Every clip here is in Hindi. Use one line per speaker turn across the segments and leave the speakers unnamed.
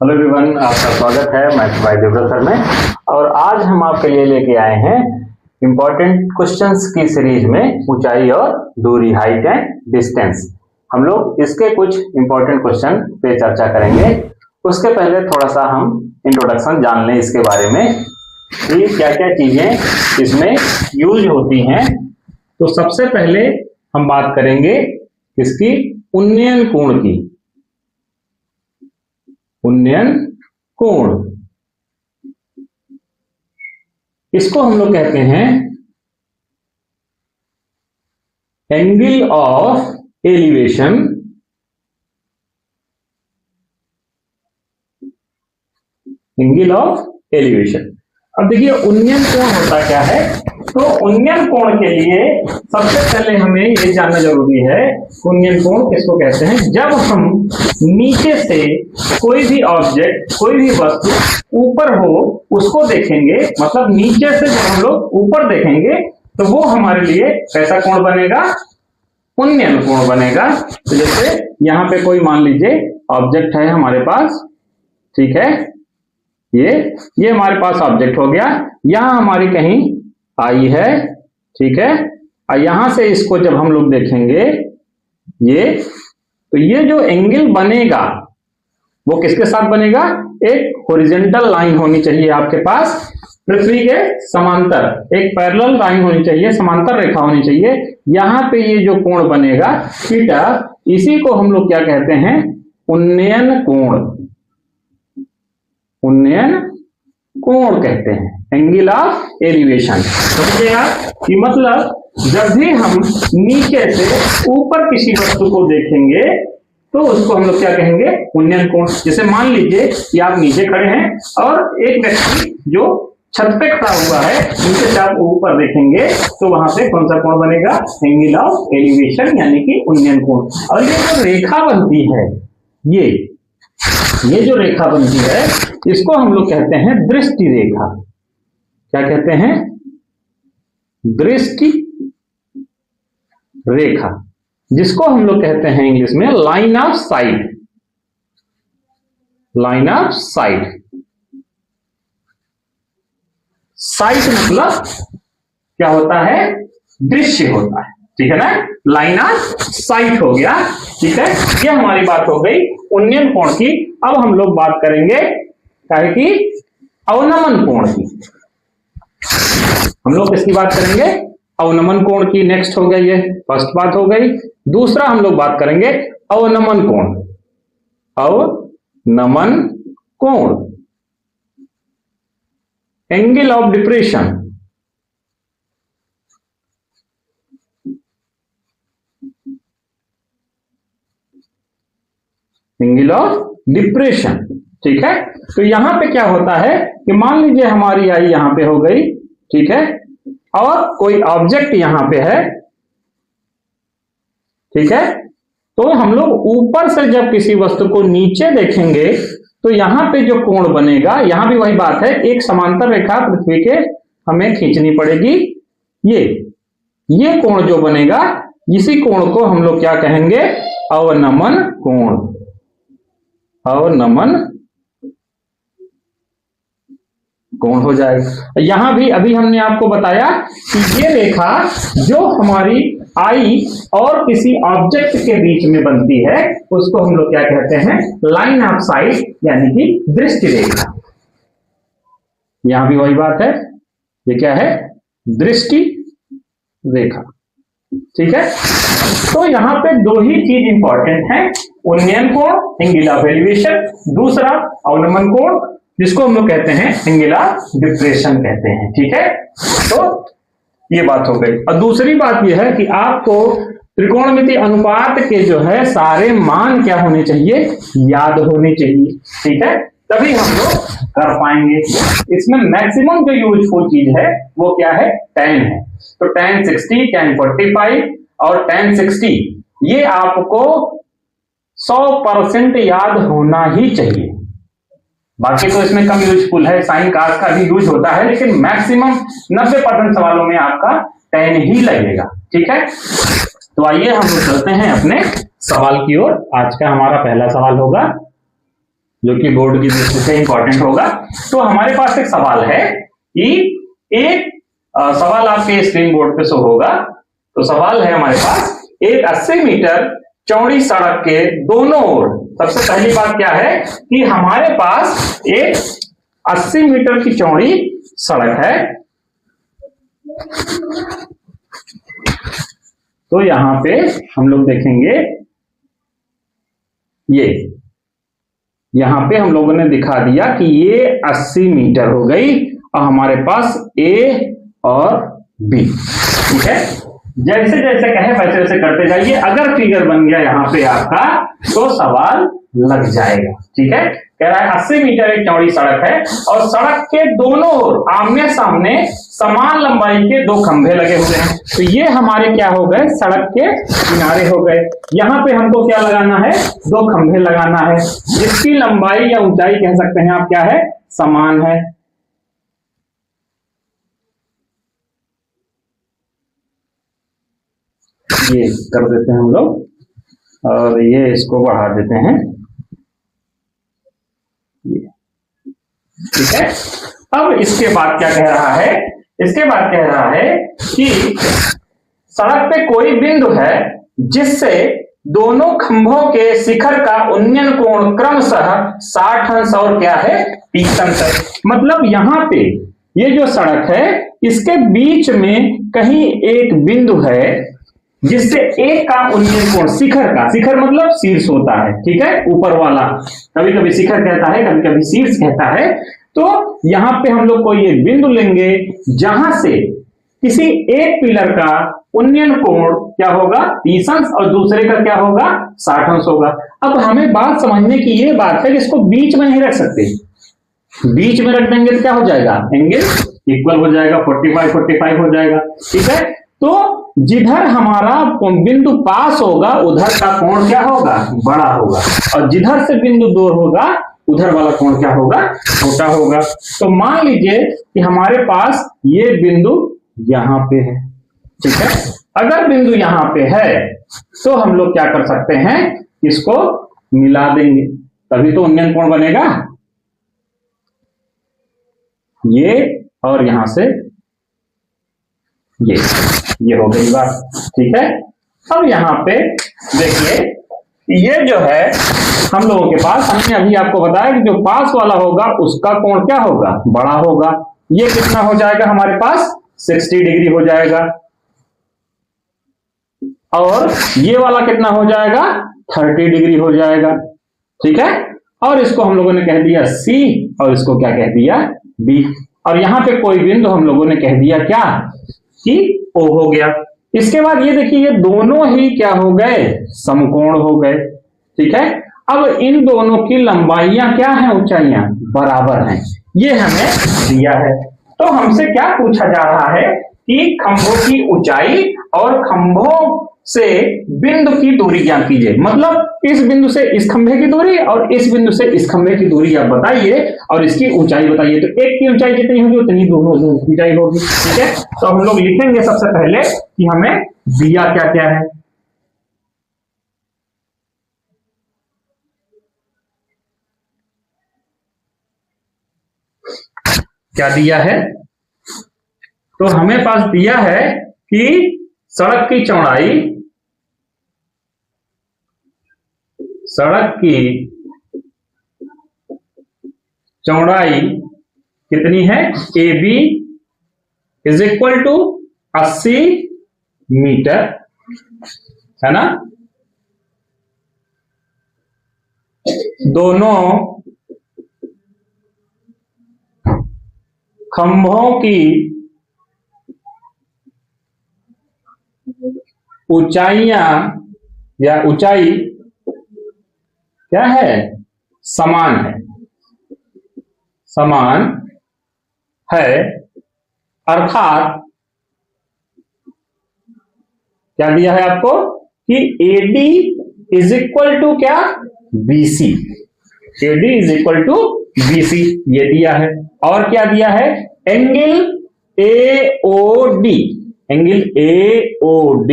हेलो एवरीवन, आपका स्वागत है मैथ बाय देवव्रत सर में। और आज हम आपके लिए लेके आए हैं इंपॉर्टेंट क्वेश्चंस की सीरीज में ऊंचाई और दूरी, हाइट एंड डिस्टेंस। हम लोग इसके कुछ इंपॉर्टेंट क्वेश्चन पे चर्चा करेंगे। उसके पहले थोड़ा सा हम इंट्रोडक्शन जान लें इसके बारे में कि क्या क्या चीजें इसमें यूज होती हैं। तो सबसे पहले हम बात करेंगे इसकी उन्नयन कोण की। उन्नयन कोण, इसको हम लोग कहते हैं angle of elevation. Angle of elevation. अब देखिए उन्नयन कोण होता क्या है। तो उन्नयन कोण के लिए सबसे पहले हमें ये जानना जरूरी है उन्नयन कोण किसको कहते हैं। जब हम नीचे से कोई भी ऑब्जेक्ट, कोई भी वस्तु ऊपर हो उसको देखेंगे, मतलब नीचे से जब हम लोग ऊपर देखेंगे तो वो हमारे लिए कैसा कोण बनेगा, उन्नयन कोण बनेगा। तो जैसे यहां पे कोई मान लीजिए ऑब्जेक्ट है हमारे पास, ठीक है, ये हमारे पास ऑब्जेक्ट हो गया। यहां हमारी कहीं आई है, ठीक है, और यहां से इसको जब हम लोग देखेंगे तो ये जो एंगल बनेगा वो किसके साथ बनेगा, एक हॉरिजॉन्टल लाइन होनी चाहिए आपके पास पृथ्वी के समांतर, एक पैरेलल लाइन होनी चाहिए, समांतर रेखा होनी चाहिए। यहां पे ये जो कोण बनेगा थीटा, इसी को हम लोग क्या कहते हैं, उन्नयन कोण। उन्नयन कोण कहते हैं, एंगल ऑफ एलिवेशन। समझे आप कि मतलब जब भी हम नीचे से ऊपर किसी वस्तु को देखेंगे तो उसको हम लोग क्या कहेंगे, उन्नयन कोण। जैसे मान लीजिए कि आप नीचे खड़े हैं और एक व्यक्ति जो छत पे खड़ा हुआ है, नीचे से आप ऊपर देखेंगे तो वहां पे कौन सा कोण बनेगा, एंगल ऑफ एलिवेशन, यानी कि उन्नयन कोण। और ये जो रेखा बनती है, ये जो रेखा बनती है इसको हम लोग कहते हैं दृष्टि रेखा। क्या कहते हैं, दृष्टि रेखा, जिसको हम लोग कहते हैं इंग्लिश में line of site. Line of site, site मतलब क्या होता है, दृश्य होता है, ठीक है ना। लाइन ऑफ साइट हो गया, ठीक है। ये हमारी बात हो गई उन्नयन कोण की। अब हम लोग बात करेंगे क्या की, अवनमन कोण की। हम लोग किसकी बात करेंगे, अवनमन कोण की। नेक्स्ट हो गया, ये फर्स्ट बात हो गई। दूसरा हम लोग बात करेंगे अवनमन कोण। अवनमन कोण, angle of depression. Angle of depression, ठीक है। तो यहां पे क्या होता है कि मान लीजिए हमारी आई यहां पे हो गई, ठीक है, और कोई ऑब्जेक्ट यहां पे है, ठीक है। तो हम लोग ऊपर से जब किसी वस्तु को नीचे देखेंगे तो यहां पे जो कोण बनेगा, यहां भी वही बात है, एक समांतर रेखा पृथ्वी के हमें खींचनी पड़ेगी। ये कोण जो बनेगा, इसी कोण को हम लोग क्या कहेंगे, अवनमन कोण। अवनमन कोण हो जाएगा। यहां भी अभी हमने आपको बताया कि ये रेखा जो हमारी आई और किसी ऑब्जेक्ट के बीच में बनती है उसको हम लोग क्या कहते हैं, लाइन ऑफ साइट, यानी कि दृष्टि रेखा। यहां भी वही बात है, ये क्या है, दृष्टि रेखा, ठीक है। तो यहां पे दो ही चीज इंपॉर्टेंट है, उन्नयन कोण, एंगल ऑफ एलिवेशन, दूसरा अवनमन कोण, जिसको हम लोग कहते हैं एंगल ऑफ डिप्रेशन कहते हैं, ठीक है। तो ये बात हो गई। और दूसरी बात यह है कि आपको त्रिकोणमिति अनुपात के जो है सारे मान क्या होने चाहिए, याद होने चाहिए, ठीक है, तभी हम लोग कर पाएंगे। इसमें मैक्सिमम जो यूजफुल चीज है वो क्या है, tan है। तो tan 60, tan 45 और tan 60 ये आपको 100% याद होना ही चाहिए। बाकी तो इसमें कम यूजफुल है, साइन कास का भी यूज होता है, लेकिन मैक्सिमम 90% सवालों में आपका tan ही लगेगा, ठीक है। तो आइए हम लोग चलते हैं अपने सवाल की ओर। आज का हमारा पहला सवाल होगा, जो कि बोर्ड की दृष्टि से इंपॉर्टेंट होगा। तो हमारे पास एक सवाल है कि एक सवाल आपके स्क्रीन बोर्ड पे शो होगा। तो सवाल है हमारे पास, एक 80 मीटर चौड़ी सड़क के दोनों ओर, सबसे पहली बात क्या है कि हमारे पास एक 80 मीटर की चौड़ी सड़क है। तो यहां पे हम लोग देखेंगे, ये यहां पे हम लोगों ने दिखा दिया कि ये 80 मीटर हो गई और हमारे पास ए और बी, ठीक है। जैसे जैसे कहे वैसे वैसे करते जाइए। अगर फिगर बन गया यहां पे आपका तो सवाल लग जाएगा, ठीक है। कह रहा है 80 मीटर एक चौड़ी सड़क है और सड़क के दोनों ओर आमने सामने समान लंबाई के दो खंभे लगे हुए हैं। तो ये हमारे क्या हो गए, सड़क के किनारे हो गए। यहां पे हमको क्या लगाना है, दो खंभे लगाना है जिसकी लंबाई या ऊंचाई कह सकते हैं आप क्या है, समान है। ये कर देते हैं हम लोग और ये इसको बढ़ा देते हैं, ठीक है। अब इसके बाद क्या कह रहा है, इसके बाद कह रहा है कि सड़क पे कोई बिंदु है जिससे दोनों खंभों के शिखर का उन्नयन कोण क्रमशः 60 अंश और क्या है, 30 अंश है। मतलब यहां पे ये जो सड़क है इसके बीच में कहीं एक बिंदु है जिससे एक का उन्नयन कोण, शिखर का, शिखर मतलब शीर्ष होता है, ठीक है, ऊपर वाला, कभी कभी शिखर कहता है, कभी कभी शीर्ष कहता है। तो यहां पे हम लोग कोई एक बिंदु लेंगे जहां से किसी एक पिलर का उन्नयन कोण क्या होगा, 30 अंश और दूसरे का क्या होगा, 60 अंश होगा। अब हमें बात समझने की ये बात है कि इसको बीच में नहीं रख सकते, बीच में रख देंगे तो क्या हो जाएगा, एंगल इक्वल हो जाएगा, 45 हो जाएगा, ठीक है। तो जिधर हमारा बिंदु पास होगा उधर का कोण क्या होगा, बड़ा होगा, और जिधर से बिंदु दूर होगा उधर वाला कोण क्या होगा, छोटा होगा। तो मान लीजिए कि हमारे पास ये बिंदु यहां पे है, ठीक है। अगर बिंदु यहां पे है तो हम लोग क्या कर सकते हैं, इसको मिला देंगे, तभी तो उन्नयन कोण बनेगा। ये और यहां से ये हो गई बात, ठीक है। अब यहां पे देखिए, ये जो है हम लोगों के पास, हमने अभी आपको बताया कि जो पास वाला होगा उसका कोण क्या होगा, बड़ा होगा। ये कितना हो जाएगा हमारे पास, 60 डिग्री हो जाएगा, और ये वाला कितना हो जाएगा, 30 डिग्री हो जाएगा, ठीक है। और इसको हम लोगों ने कह दिया C और इसको क्या कह दिया, B। और यहां पे कोई बिंदु हम लोगों ने कह दिया क्या, कि O हो गया। इसके बाद ये देखिए, ये दोनों ही क्या हो गए, समकोण हो गए, ठीक है। अब इन दोनों की लंबाइयां क्या हैं, ऊंचाइयां बराबर हैं, ये हमें दिया है। तो हमसे क्या पूछा जा रहा है कि खंभों की ऊंचाई और खंभों से बिंदु की दूरी ज्ञात कीजिए। मतलब इस बिंदु से इस खंभे की दूरी और इस बिंदु से इस खंभे की दूरी आप बताइए और इसकी ऊंचाई बताइए। तो एक की ऊंचाई जितनी होगी उतनी दोनों की ऊंचाई होगी, ठीक है। तो हम लोग लिखेंगे सबसे पहले कि हमें दिया क्या क्या है। क्या दिया है, तो हमें पास दिया है कि सड़क की चौड़ाई, सड़क की चौड़ाई कितनी है, AB is equal to 80 metre, है ना। दोनों खंभों की ऊंचाइयां या ऊंचाई क्या है, समान है, समान है। अर्थात क्या दिया है आपको कि AD इज इक्वल टू क्या, BC, AD is equal to BC, ये दिया है। और क्या दिया है, angle AOD, angle AOD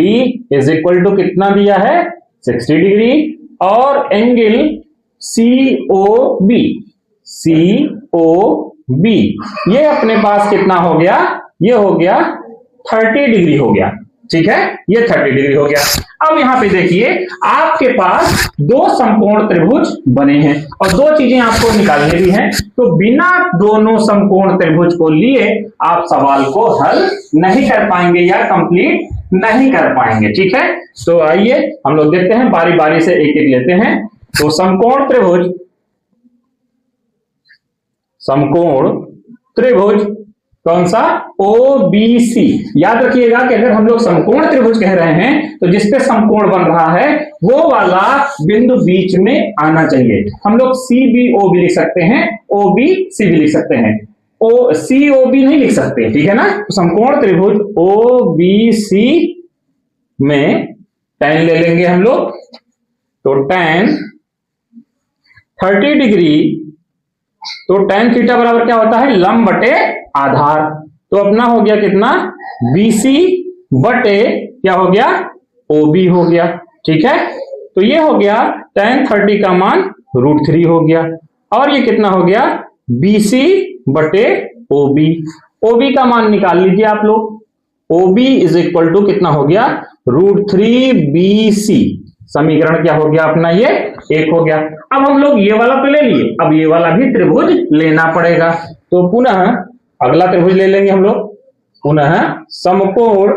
is equal to कितना दिया है, 60 डिग्री, और एंगल COB, COB ये अपने पास कितना हो गया, ये हो गया 30 डिग्री हो गया। ठीक है, ये 30 डिग्री हो गया। अब यहां पे देखिए आपके पास दो समकोण त्रिभुज बने हैं और दो चीजें आपको निकालनी भी हैं, तो बिना दोनों समकोण त्रिभुज को लिए आप सवाल को हल नहीं कर पाएंगे या कंप्लीट नहीं कर पाएंगे। ठीक है, तो आइए हम लोग देखते हैं, बारी बारी से एक एक लेते हैं। तो समकोण त्रिभुज, समकोण त्रिभुज कौन सा, OBC। याद रखिएगा कि अगर हम लोग समकोण त्रिभुज कह रहे हैं तो जिसपे समकोण बन रहा है वो वाला बिंदु बीच में आना चाहिए। हम लोग CBO भी लिख सकते हैं, OBC भी लिख सकते हैं, COB नहीं लिख सकते। ठीक है ना, तो समकोण त्रिभुज OBC में tan ले लेंगे हम लोग, तो tan 30 डिग्री, तो tan थीटा बराबर क्या होता है, लंब बटे आधार। तो अपना हो गया कितना, BC बटे क्या हो गया, OB हो गया। ठीक है, तो ये हो गया tan 30 का मान √3 हो गया, और ये कितना हो गया, BC बटे OB। OB का मान निकाल लीजिए आप लोग, OB इज इक्वल टू कितना हो गया, √3BC। समीकरण क्या हो गया अपना, ये 1 हो गया। अब हम लोग ये वाला तो ले लिए, अब ये वाला भी त्रिभुज लेना पड़ेगा, तो पुनः अगला त्रिभुज ले लेंगे हम लोग, पुनः समकोण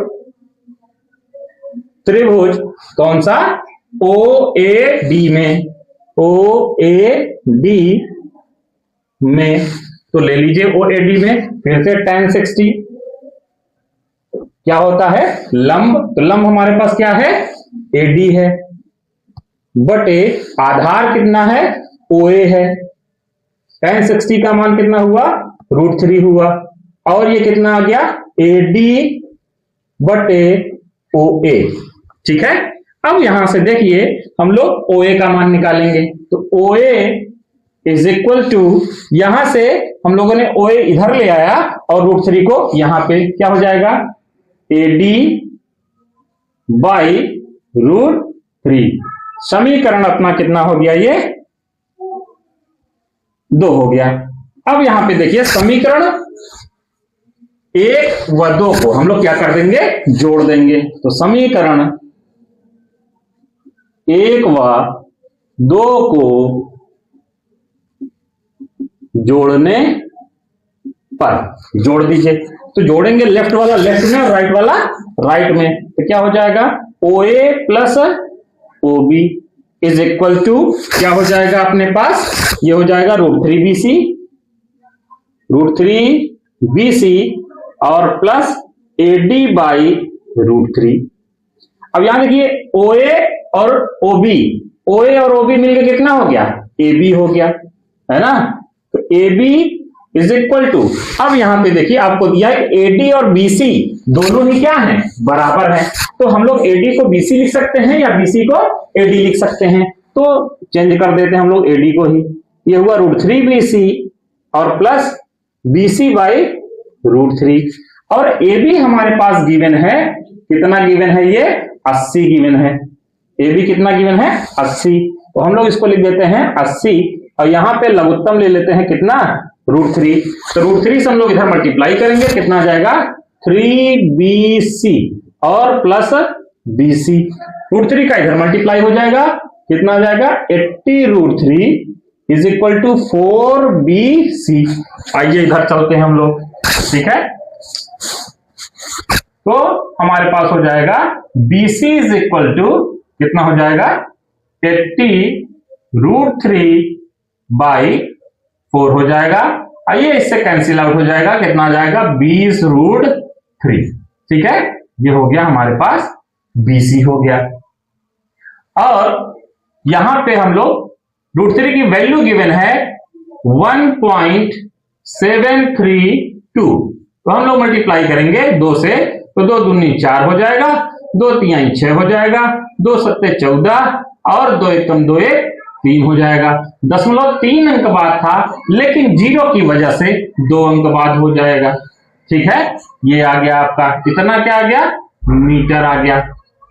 त्रिभुज कौन सा, OAD में, OAD में, तो ले लीजिए OAD में, फिर से tan 60 क्या होता है, लंब, तो लंब हमारे पास क्या है, AD है, बटे आधार कितना है, OA है। tan 60 का मान कितना हुआ, √3 हुआ, और ये कितना आ गया, AD बटे OA। ठीक है, अब यहां से देखिए हम लोग OA का मान निकालेंगे, तो OA इज इक्वल टू, यहां से हम लोगों ने OA इधर ले आया और √3 को यहां पे, क्या हो जाएगा, AD बाई √3। समीकरण अपना कितना हो गया, ये 2 हो गया। अब यहां पे देखिए समीकरण 1 व 2 को हम लोग क्या कर देंगे, जोड़ देंगे, तो समीकरण 1 व 2 को जोड़ने पर जोड़ दीजिए, तो जोड़ेंगे लेफ्ट वाला लेफ्ट में और राइट वाला राइट में, तो क्या हो जाएगा, OA plus OB is equal to क्या हो जाएगा अपने पास, ये हो जाएगा √3BC, √3BC और प्लस AD बाई √3। अब यहां देखिए OA और OB, OA और OB मिलकर कितना हो गया, AB हो गया, है ना, तो AB इज इक्वल टू, अब यहां पे देखिए आपको दिया है AD और BC दोनों ही क्या हैं, बराबर हैं, तो हम लोग AD को BC लिख सकते हैं या BC को AD लिख सकते हैं, तो चेंज कर देते हैं हम लोग AD को ही, ये हुआ √3BC और प्लस BC बाई √3, और AB हमारे पास गिवन है, कितना गिवन है, ये 80 गिवन है, AB कितना गिवन है, 80, तो हम लोग इसको लिख देते हैं 80, और यहां पे लघुत्तम ले लेते हैं कितना, √3, तो √3 से हम लोग इधर मल्टीप्लाई करेंगे, कितना आ जाएगा, 3BC और प्लस BC, √3 का इधर मल्टीप्लाई हो जाएगा, कितना आ जाएगा, 80√3 इज इक्वल टू 4BC। आइए इधर चलते हैं हम लोग, ठीक है, तो हमारे पास हो जाएगा BC इज इक्वल टू कितना हो जाएगा, 80√3 बाई 4 हो जाएगा। आइए इससे कैंसिल आउट हो जाएगा, कितना आ जाएगा, 20√3। ठीक है, ये हो गया हमारे पास BC हो गया, और यहां पे हम लोग √3 की वैल्यू गिवन है 1.732, तो हम लोग मल्टीप्लाई करेंगे 2 से, तो 2 दूनी 4 हो जाएगा, 2 तिहाई 6 हो जाएगा, 2 सत्ते 14 और 2 एकम 2 1 3 हो जाएगा। 0.3 अंक बाद था, लेकिन 0 की वजह से 2 अंक बाद हो जाएगा। ठीक है, ये आ गया आपका, कितना क्या आ गया, मीटर आ गया।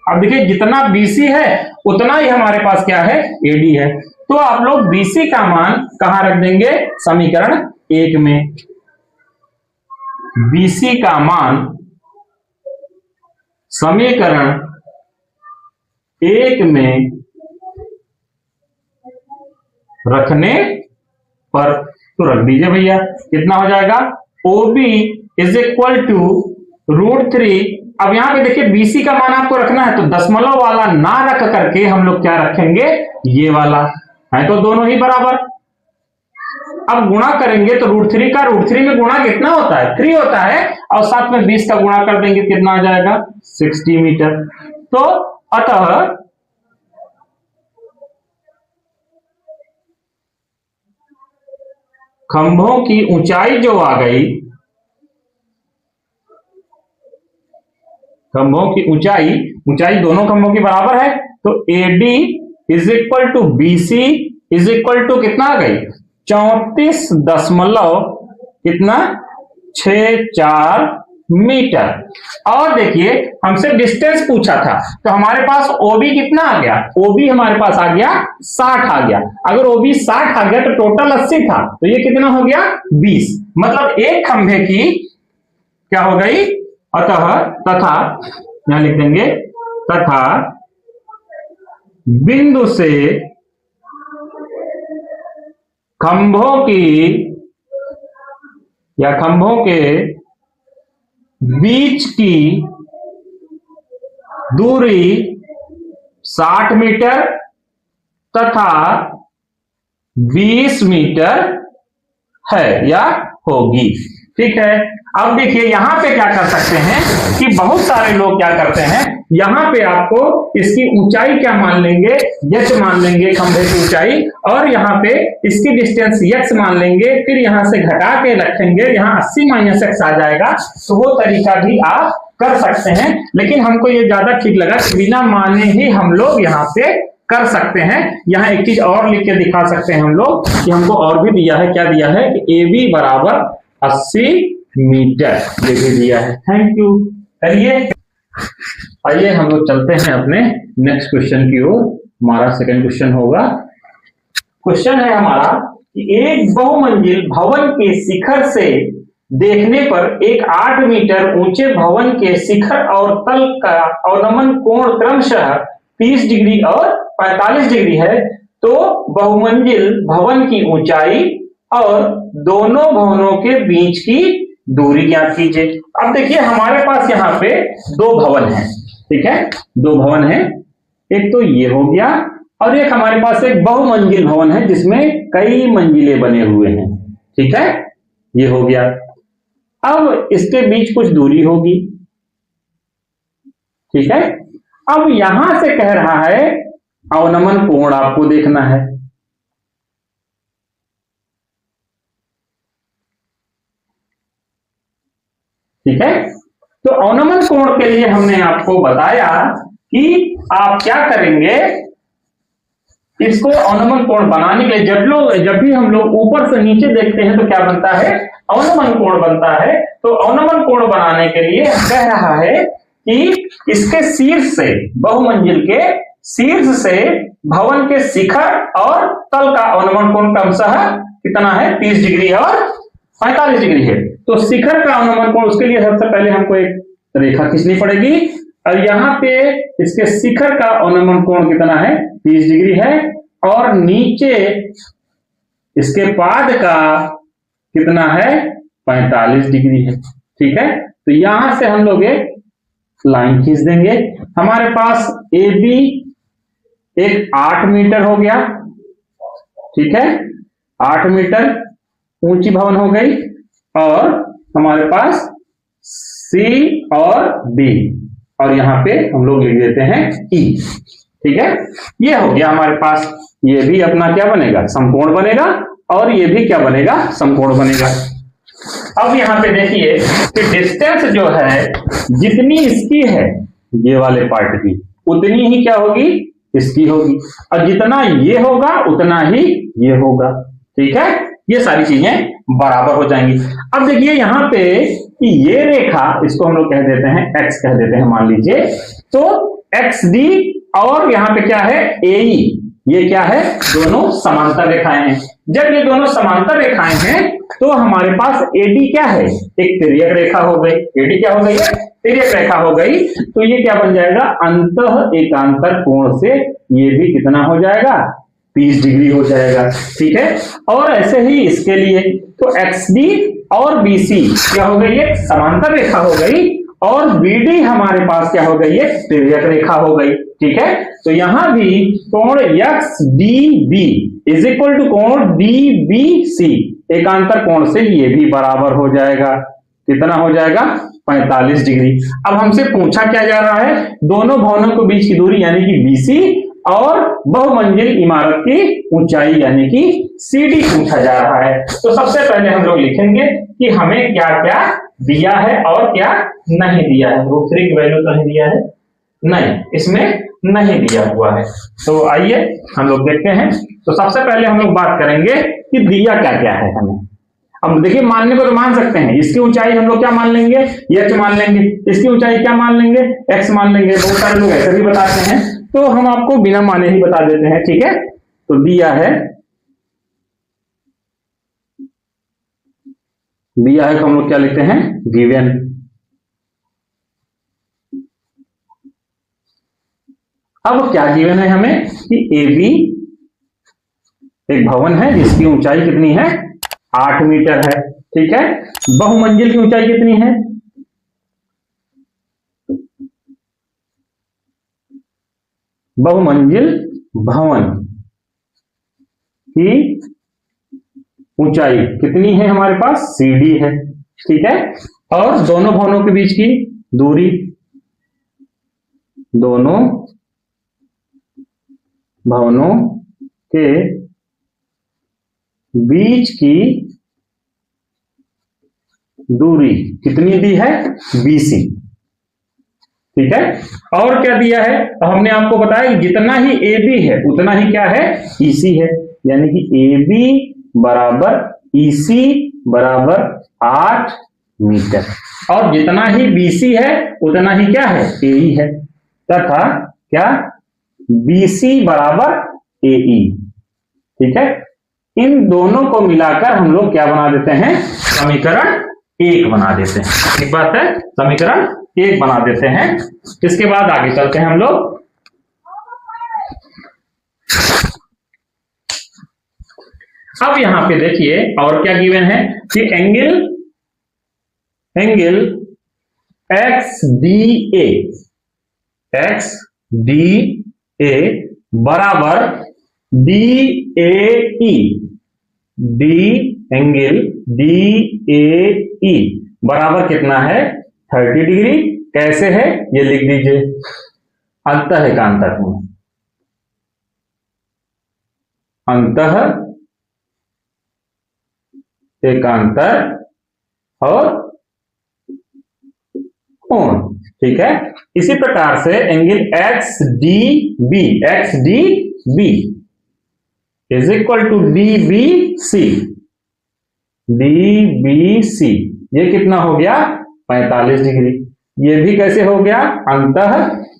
अब देखिए जितना BC है उतना ही हमारे पास क्या है, AD है, तो आप लोग BC का मान कहां रख देंगे? समीकरण 1 में। BC का मान समीकरण 1 में रखने पर तो रख दीजिए भैया, कितना हो जाएगा? OB is equal to √3। अब यहां पे देखिए BC का मान आपको रखना है, तो दशमलव वाला ना रख करके हम लोग क्या रखेंगे? ये वाला है, तो दोनों ही बराबर। अब गुणा करेंगे तो √3 का √3 में गुणा कितना होता है? 3 होता है, और साथ में 20 का गुणा कर देंगे, कितना आ जाएगा? 60 मीटर। तो अतः खंभों की ऊंचाई जो आ गई, खंभों की ऊंचाई दोनों खंभों की बराबर है, तो AD is equal to BC is equal to कितना आ गई? 34 दशमलव कितना 64 मीटर। और देखिए हमसे डिस्टेंस पूछा था, तो हमारे पास OB कितना आ गया? OB हमारे पास आ गया 60 आ गया। अगर OB 60 आ गया तो टोटल 80 था, तो ये कितना हो गया? 20। मतलब एक खंभे की क्या हो गई? अतः तथा यहां लिख देंगे, तथा बिंदु से खंभों की या खंभों के बीच की दूरी 60 मीटर तथा 20 मीटर है या होगी। ठीक है। अब देखिए यहां पे क्या कर सकते हैं कि बहुत सारे लोग क्या करते हैं, यहां पे आपको इसकी ऊंचाई क्या मान लेंगे? h मान लेंगे खंभे की ऊंचाई, और यहां पे इसकी डिस्टेंस x मान लेंगे, फिर यहां से घटा के रखेंगे, यहां 80 - x आ जाएगा। तो वो तरीका भी आप कर सकते हैं, लेकिन हमको ये ज्यादा ठीक लगा कि बिना माने ही हम लोग यहाँ पे कर सकते हैं। यहाँ एक चीज और लिख के दिखा सकते हैं हम लोग कि हमको और भी दिया है, क्या दिया है कि AB बराबर 80 मीटर, ये भी दिया है। Thank you. चलिए आइए हम लोग चलते हैं अपने नेक्स्ट क्वेश्चन की ओर। हमारा सेकंड क्वेश्चन होगा, क्वेश्चन है हमारा कि एक बहुमंजिल भवन के शिखर से देखने पर एक 8 मीटर ऊंचे भवन के शिखर और तल का अवनमन कोण क्रमशः 30 डिग्री और 45 डिग्री है, तो बहुमंजिल भवन की ऊंचाई और दोनों भवनों के बीच की दूरी ज्ञात कीजिए। अब देखिए हमारे पास यहाँ पे दो भवन हैं, ठीक है, दो भवन हैं, एक तो ये हो गया और एक हमारे पास एक बहुमंजिल भवन है जिसमें कई मंजिले बने हुए हैं, ठीक है, ये हो गया। अब इसके बीच कुछ दूरी होगी, ठीक है। अब यहां से कह रहा है अवनमन कोण आपको देखना है, ठीक है। तो अवनमन कोण के लिए हमने आपको बताया कि आप क्या करेंगे, इसको अवनमन कोण बनाने के लिए जब भी हम लोग ऊपर से नीचे देखते हैं तो क्या बनता है, अवनमन कोण बनता है। तो अवनमन कोण बनाने के लिए कह रहा है कि इसके शीर्ष से, बहुमंजिल के शीर्ष से भवन के शिखर और तल का अवनमन कोण क्रमशः कितना है, 30 डिग्री और 45 डिग्री है। तो शिखर का अवनमन कोण, उसके लिए सबसे पहले हमको एक रेखा खींचनी पड़ेगी और यहाँ पे इसके शिखर का अवनमन कोण कितना है, 30 डिग्री है, और नीचे इसके पाद का कितना है, 45 डिग्री है, ठीक है। तो यहां से हम लोग एक लाइन खींच देंगे। हमारे पास AB एक 8 मीटर हो गया, ठीक है, 8 मीटर ऊंची भवन हो गई, और हमारे पास C और D, और यहां पे हम लोग लिख देते हैं E, ठीक है। ये हो गया हमारे पास, ये भी अपना क्या बनेगा, समकोण बनेगा, और ये भी क्या बनेगा, समकोण बनेगा। अब यहां पे देखिए कि डिस्टेंस जो है जितनी इसकी है ये वाले पार्ट की, उतनी ही क्या होगी, इसकी होगी, और जितना ये होगा उतना ही ये होगा, ठीक है। ये सारी चीजें बराबर हो जाएंगी। अब देखिए यहां पे कि ये रेखा, इसको हम लोग कह देते हैं x कह देते हैं मान लीजिए, तो XD और यहां पे क्या है AE, ये क्या है, दोनों समांतर रेखाएं हैं। जब ये दोनों समांतर रेखाएं हैं तो हमारे पास एडी क्या है, एक तिर्यक रेखा हो गई। एडी क्या हो गई है, तिर्यक रेखा हो गई। तो ये क्या बन जाएगा, अंतः एकांतर कोण से ये भी कितना हो जाएगा, 30 डिग्री हो जाएगा। ठीक है, और ऐसे ही इसके लिए तो XD और BC क्या हो गई, एक समांतर रेखा हो गई, और BD हमारे पास क्या हो गई, एक तिर्यक रेखा हो गई। ठीक है, तो यहां भी कोण XDB इज इक्वल टू कोण DBC एकांतर कोण से ये भी बराबर हो जाएगा। कितना हो जाएगा, 45 डिग्री। अब हमसे पूछा क्या जा रहा है, दोनों भवनों के बीच की दूरी यानी कि BC और बहुमंजिल इमारत की ऊंचाई यानी कि CD पूछा जा रहा है। तो सबसे पहले हम लोग लिखेंगे कि हमें क्या क्या दिया है और क्या नहीं दिया है। रूट 3 की वैल्यू तो नहीं दिया है, नहीं, इसमें नहीं दिया हुआ है। तो आइए हम लोग देखते हैं। तो सबसे पहले हम लोग बात करेंगे कि दिया क्या क्या है हमें। अब देखिए, मानने को तो मान सकते हैं, इसकी ऊंचाई हम लोग क्या मान लेंगे, h मान लेंगे, इसकी ऊंचाई क्या मान लेंगे, x मान लेंगे। बहुत सारे लोग ऐसे भी बताते हैं, तो हम आपको बिना माने ही बता देते हैं। ठीक है, तो दिया है तो हम लोग क्या लिखते हैं, गिवन। अब क्या गिवन है हमें कि AB एक भवन है जिसकी ऊंचाई कितनी है, 8 मीटर है। ठीक है, बहुमंजिल की ऊंचाई कितनी है, बहुमंजिल भवन की ऊंचाई कितनी है हमारे पास, CD है। ठीक है, और दोनों भवनों के बीच की दूरी, दोनों भवनों के बीच की दूरी कितनी दी है, BC। ठीक है, और क्या दिया है, तो हमने आपको बताया कि जितना ही AB है उतना ही क्या है, EC है। यानी कि AB बराबर EC बराबर 8 मीटर, और जितना ही BC है उतना ही क्या है, AE है, तथा क्या, BC बराबर AE। ठीक है, इन दोनों को मिलाकर हम लोग क्या बना देते हैं, समीकरण 1 बना देते हैं। ठीक बात है, समीकरण 1 बना देते हैं। इसके बाद आगे चलते हैं हम लोग। अब यहां पे देखिए और क्या गिवन है कि एंगल XDA बराबर DAE, एंगल DAE बराबर कितना है, 30 डिग्री। कैसे है ये लिख दीजिए, अंतः एकांतर कोण, अंतः एकांतर और कोण। ठीक है, इसी प्रकार से angle XDB is equal to DBC, ये कितना हो गया, 45 डिग्री। ये भी कैसे हो गया, अंतः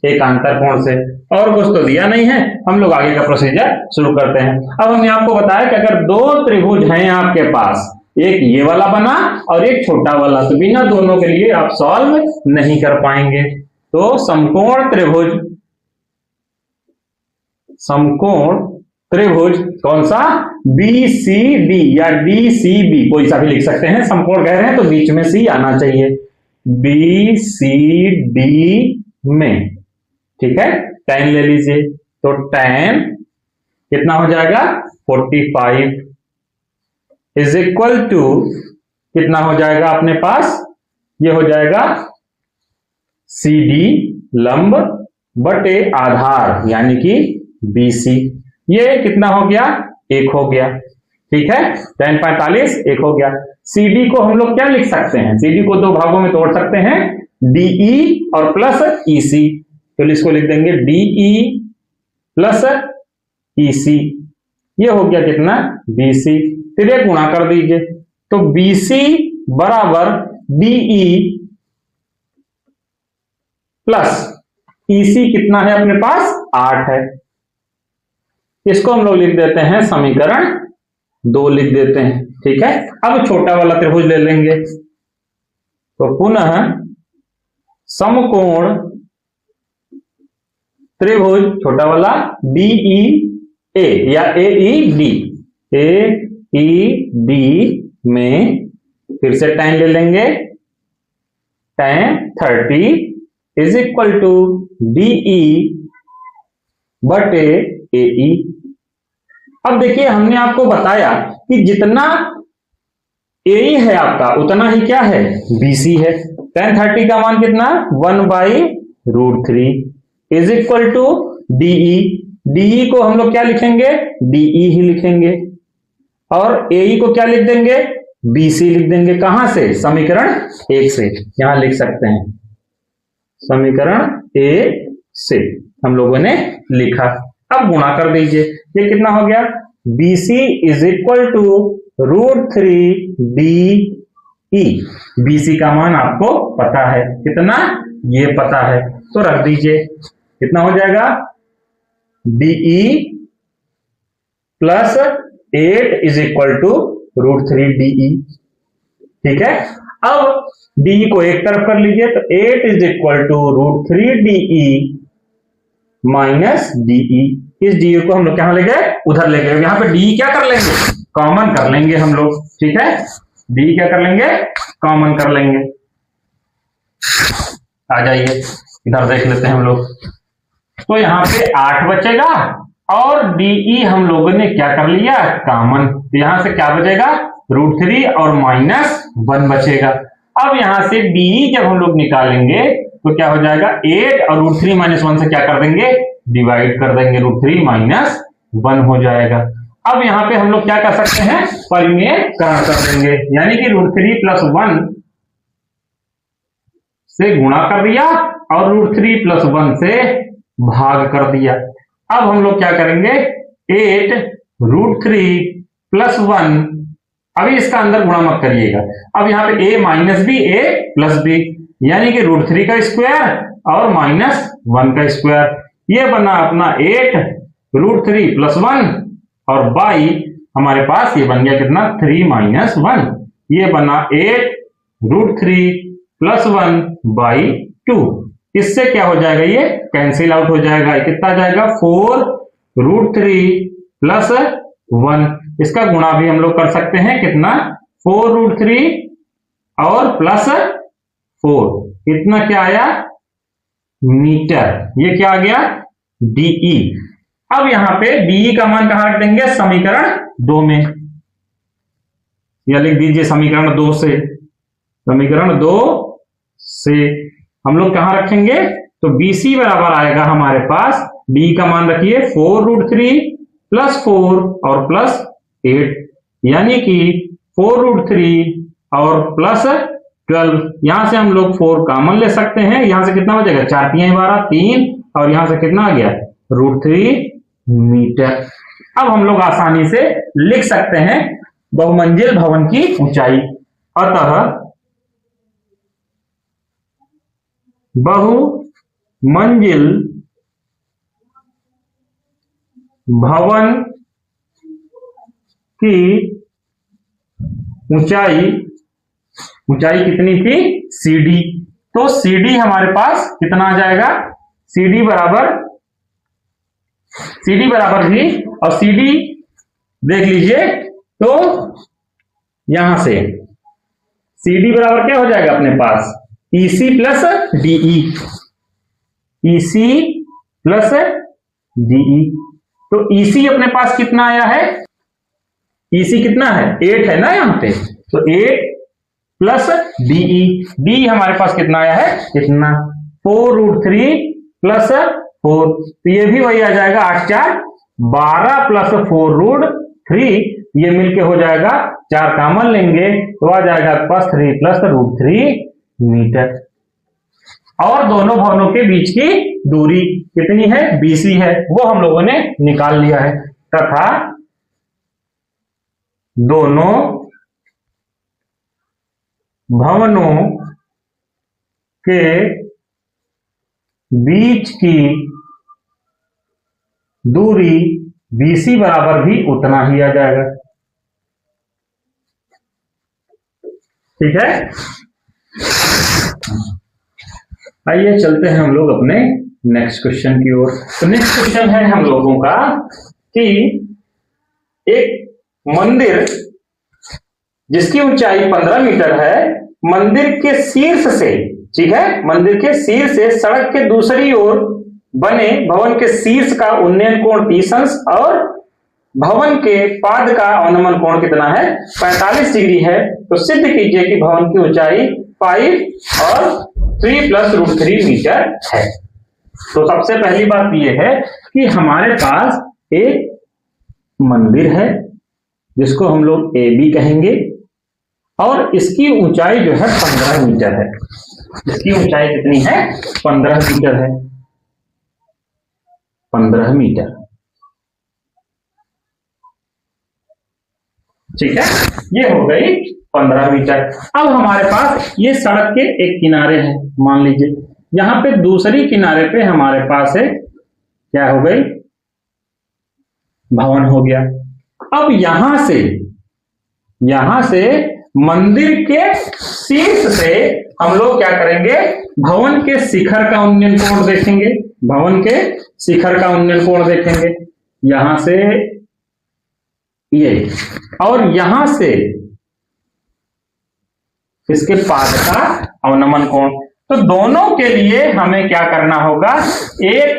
एकांतर कोण से। और कुछ तो दिया नहीं है, हम लोग आगे का प्रोसीजर शुरू करते हैं। अब हमने आपको बताया कि अगर दो त्रिभुज हैं आपके पास, एक ये वाला बना और एक छोटा वाला, तो बिना दोनों के लिए आप सॉल्व नहीं कर पाएंगे। तो समकोण त्रिभुज कौन सा, BCD या DCB, कोई सा भी लिख सकते हैं। समकोण कह रहे हैं तो बीच में C आना चाहिए, BCD में। ठीक है, tan ले लीजिए, तो tan कितना हो जाएगा, 45 इज इक्वल टू कितना हो जाएगा अपने पास, ये हो जाएगा CD लंब बटे आधार यानी कि BC। ये कितना हो गया, 1 हो गया। ठीक है, tan 45 1 हो गया। CD को हम लोग क्या लिख सकते हैं, CD को दो भागों में तोड़ सकते हैं, DE और प्लस EC। तो इसको लिख देंगे DE प्लस EC, ये हो गया कितना, BC। फिर ये गुणा कर दीजिए, तो BC बराबर DE प्लस EC कितना है अपने पास, 8 है। इसको हम लोग लिख देते हैं समीकरण 2 लिख देते हैं। ठीक है, अब छोटा वाला त्रिभुज ले लेंगे। तो पुनः समकोण त्रिभुज छोटा वाला DEA या AED में फिर से tan ले लेंगे। tan 30 is equal to DE बटे AE। अब देखिए, हमने आपको बताया कि जितना AE है आपका उतना ही क्या है, BC है। tan 30 का मान कितना, 1/√3 is equal to DE। DE को हम लोग क्या लिखेंगे, DE ही लिखेंगे, और AE को क्या लिख देंगे, BC लिख देंगे। कहां से, समीकरण 1 से। यहां लिख सकते हैं समीकरण 1 से हम लोगों ने लिखा। अब गुणा कर दीजिए, ये कितना हो गया, BC is equal to √3DE। BC का मान आपको पता है कितना, ये पता है, तो रख दीजिए। कितना हो जाएगा, DE plus 8 is equal to √3DE। ठीक है, अब DE को एक तरफ कर लीजिए, तो 8 is equal to √3DE minus DE। इस DE को हम लोग कहां ले गए, उधर ले गए। यहां पे DE क्या कर लेंगे, कॉमन कर लेंगे हम लोग। ठीक है, DE क्या कर लेंगे, कॉमन कर लेंगे। आ जाइए, इधर देख लेते हैं हम लोग। तो यहां पे 8 बचेगा, और DE हम लोगों ने क्या कर लिया, कॉमन। तो यहां से क्या बचेगा, √3 और -1 बचेगा। अब यहां से DE जब हम लोग निकालेंगे तो क्या हो जाएगा, 8 और √3 - 1 से क्या कर देंगे, डिवाइड कर देंगे, √3 - 1 हो जाएगा। अब यहां पे हम लोग क्या कर सकते हैं, परिमेयकरण कर देंगे, यानी कि √3 + 1 से गुणा कर दिया और √3 + 1 से भाग कर दिया। अब हम लोग क्या करेंगे, 8 √3 + 1, अभी इसका अंदर गुणा मत करिएगा। अब यहाँ पे a - b a + b, यानी कि √3 का स्क्वायर और -1 का स्क्वायर। ये बना अपना 8 √3 + 1, और बाई हमारे पास ये बन गया कितना, 3 - 1। ये बना 8 √3 + 1/2। इससे क्या हो जाएगा, ये कैंसिल आउट हो जाएगा। कितना आ जाएगा, 4 √3 + 1। इसका गुणा भी हम लोग कर सकते हैं, कितना, 4 √3 और +4। इतना क्या आया, मीटर। ये क्या आ गया, DE। अब यहां पे DE का मान कहां रख देंगे, समीकरण 2 में, या लिख दीजिए समीकरण 2 से। समीकरण 2 से हम लोग कहां रखेंगे, तो BC बराबर आएगा हमारे पास, DE का मान रखिए 4 √3 + 4 और +8, यानी कि 4 √3 और +12। यहां से हम लोग 4 कॉमन ले सकते हैं। यहां से कितना बचेगा, 4 × 3 = 12, 3, और यहां से कितना आ गया, √3 मीटर। अब हम लोग आसानी से लिख सकते हैं बहुमंजिल भवन की ऊंचाई। अतः बहुमंजिल भवन की ऊंचाई कितनी थी, CD। तो CD हमारे पास कितना आ जाएगा, CD बराबर भी, और CD देख लीजिए, तो यहां से CD बराबर क्या हो जाएगा अपने पास, EC + DE। EC + DE, तो EC अपने पास कितना आया है, EC कितना है, 8 है ना यहां पे, तो 8 + DE। DE हमारे पास कितना आया है, कितना, 4 √3 + 4, तो ये भी वही आ जाएगा, 8 × 4 = 12 + 4 √3। ये मिलके हो जाएगा, 4 कॉमन लेंगे तो आ जाएगा आपके पास 3 + √3 मीटर। और दोनों भवनों के बीच की दूरी कितनी है, BC है, वो हम लोगों ने निकाल लिया है। तथा दोनों भवनों के बीच की दूरी BC बराबर भी उतना ही आ जाएगा। ठीक है, आइए चलते हैं हम लोग अपने नेक्स्ट क्वेश्चन की ओर। तो नेक्स्ट क्वेश्चन है हम लोगों का कि एक मंदिर जिसकी ऊंचाई 15 मीटर है, मंदिर के शीर्ष से, ठीक है, मंदिर के शीर्ष से सड़क के दूसरी ओर बने भवन के शीर्ष का उन्नयन कोण 30 अंश और भवन के पाद का अवनमन कोण कितना है, 45 डिग्री है। तो सिद्ध कीजिए कि भवन की ऊंचाई 5 और 3 + √3 मीटर है। तो सबसे पहली बात यह है कि हमारे पास एक मंदिर है जिसको हम लोग AB कहेंगे और इसकी ऊंचाई जो है 15 मीटर है। इसकी ऊंचाई कितनी है, 15 मीटर है, 15 मीटर। ठीक है, ये हो गई 15 मीटर। अब हमारे पास ये सड़क के एक किनारे है, मान लीजिए यहां पे दूसरी किनारे पे हमारे पास है, क्या हो गई, भवन हो गया। अब यहां से मंदिर के शीर्ष से हम लोग क्या करेंगे, भवन के शिखर का उन्नयन कोण देखेंगे, भवन के शिखर का उन्नयन कोण देखेंगे, यहां से ये और यहां से इसके पाद का अवनमन कोण। तो दोनों के लिए हमें क्या करना होगा, एक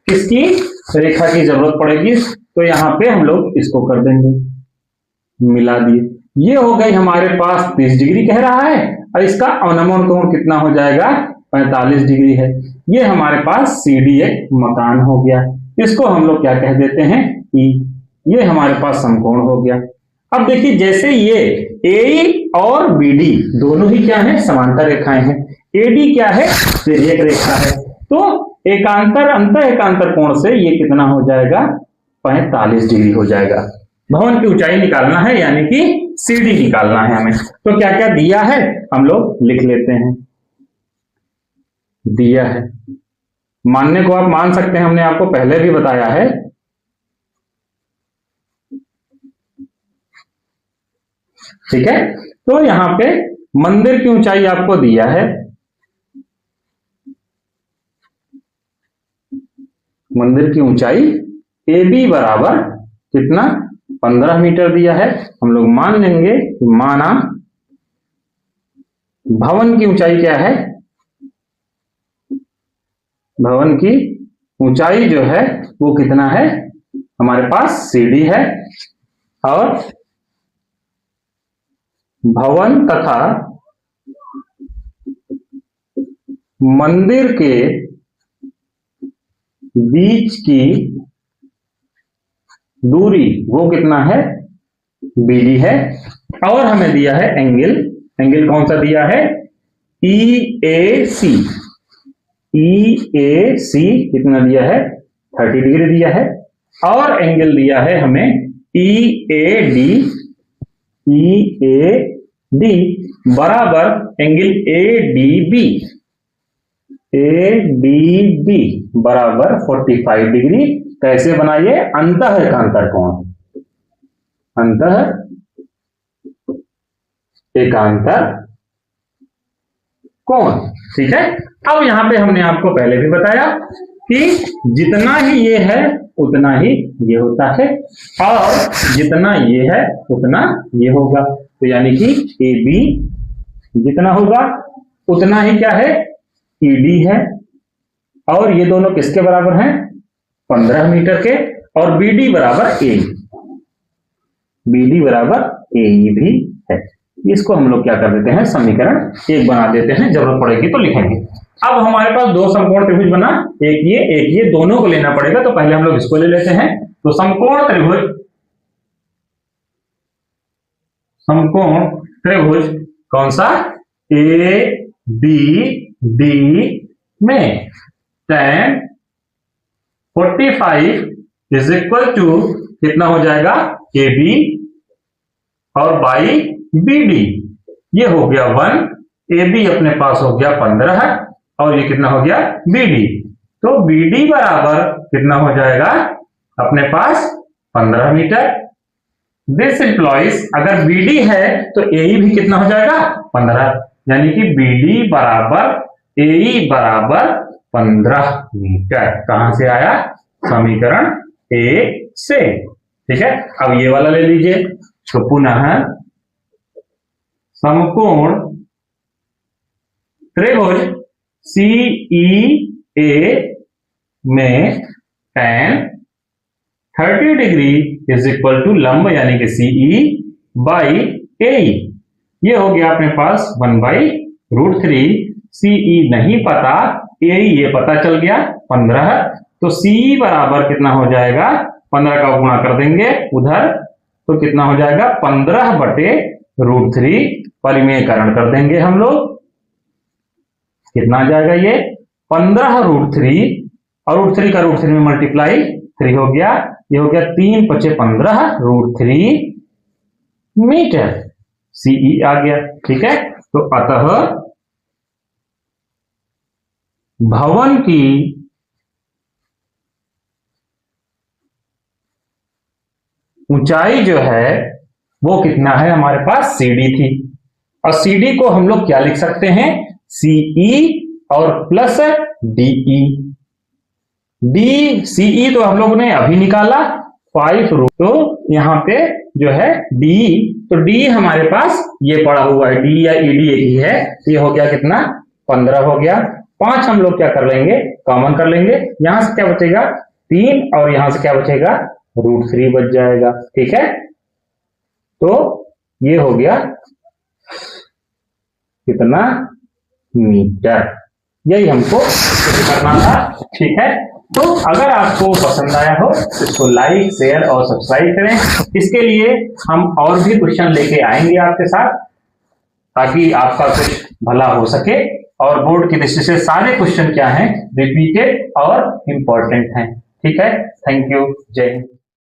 किसकी रेखा की जरूरत पड़ेगी। तो यहां पे हम लोग इसको कर देंगे, मिला दिए, ये हो गई हमारे पास 30 डिग्री कह रहा है और इसका अवनमन कोण कितना हो जाएगा, 45 डिग्री है। ये हमारे पास CD एक मकान हो गया, इसको हम लोग क्या कह देते हैं, E। ये हमारे पास समकोण हो गया। अब देखिए जैसे ये AE और BD दोनों ही क्या है, समांतर रेखाएं हैं। AD क्या है, तिर्यक रेखा है। तो अंत एकांतर कोण से ये कितना हो जाएगा, 45 डिग्री हो जाएगा। भवन की ऊंचाई निकालना है यानी कि CD निकालना है हमें। तो क्या क्या दिया है हम लोग लिख लेते हैं। दिया है, मानने को आप मान सकते हैं, हमने आपको पहले भी बताया है। ठीक है, तो यहां पे मंदिर की ऊंचाई आपको दिया है, मंदिर की ऊंचाई AB बराबर कितना, 15 मीटर दिया है। हम लोग मान लेंगे कि माना भवन की ऊंचाई क्या है, भवन की ऊंचाई जो है वो कितना है, हमारे पास CD है और भवन तथा मंदिर के बीच की दूरी वो कितना है, BD है। और हमें दिया है एंगल, एंगल कौन सा दिया है, EAC। EAC कितना दिया है, 30 डिग्री दिया है। और एंगल दिया है हमें EAD। EAD बराबर एंगल ADB। ADB बराबर 45 डिग्री। कैसे बनाइए, अंतः एकांतर कोण, अंतः एकांतर कोण। ठीक है, अब यहां पे हमने आपको पहले भी बताया कि जितना ही ये है उतना ही ये होता है और जितना ये है उतना ये होगा। तो यानी कि AB जितना होगा उतना ही क्या है, ED है। और ये दोनों किसके बराबर हैं, 15 मीटर के। और BD बराबर AE, BD बराबर AE भी है। इसको हम लोग क्या कर देते हैं, समीकरण 1 बना देते हैं, जरूरत पड़ेगी तो लिखेंगे। अब हमारे पास दो समकोण त्रिभुज बना, एक ये, दोनों को लेना पड़ेगा। तो पहले हम लोग इसको ले लेते हैं। तो समकोण त्रिभुज कौन सा, ABD में tan 45 = कितना हो जाएगा, AB और बाई BD। ये हो गया 1, AB अपने पास हो गया 15 और ये कितना हो गया, BD। तो BD बराबर कितना हो जाएगा, अपने पास 15 मीटर। दिस इंप्लॉइज, अगर BD है तो AE भी कितना हो जाएगा 15, यानी कि BD बराबर AE बराबर 15 मीटर। कहां से आया? समीकरण 1 से। ठीक है, अब ये वाला ले लीजिए। तो पुनः समकोण त्रिभुज CEA में tan 30 degree is equal to लंब यानी कि CE बाई AE। ये हो गया अपने पास 1/√3। CE नहीं पता, AE ये पता चल गया 15। तो CE बराबर कितना हो जाएगा? 15 का गुणा कर देंगे उधर, तो कितना हो जाएगा? 15/√3। परिमेयकरण कर देंगे हम लोग। कितना आ जाएगा ये? 15√3 और √3 का √3 में मल्टीप्लाई 3 हो गया। ये हो गया 3 × 5 = 15√3 मीटर। CE आ गया। ठीक है, तो अतः भवन की ऊंचाई जो है वो कितना है? हमारे पास CD थी, और CD को हम लोग क्या लिख सकते हैं? CE और प्लस DE। CE तो हम लोग ने अभी निकाला 5√। तो यहां पे जो है DE, तो DE हमारे पास ये पड़ा हुआ है, DE या ED एक ही है। ये हो गया कितना? 15 हो गया। 5 हम लोग क्या कर लेंगे? कॉमन कर लेंगे। यहां से क्या बचेगा? 3, और यहां से क्या बचेगा? √3 बच जाएगा। ठीक है, तो ये हो गया कितना? मीटर। यही हमको करना था। ठीक है, तो अगर आपको पसंद आया हो तो इसको लाइक, शेयर और सब्सक्राइब करें। इसके लिए हम और भी क्वेश्चन लेके आएंगे आपके साथ, ताकि आपका कुछ भला हो सके। और बोर्ड की दृष्टि से सारे क्वेश्चन क्या हैं? रिपीटेड और इंपॉर्टेंट हैं। ठीक है, थैंक यू, जय हिंद।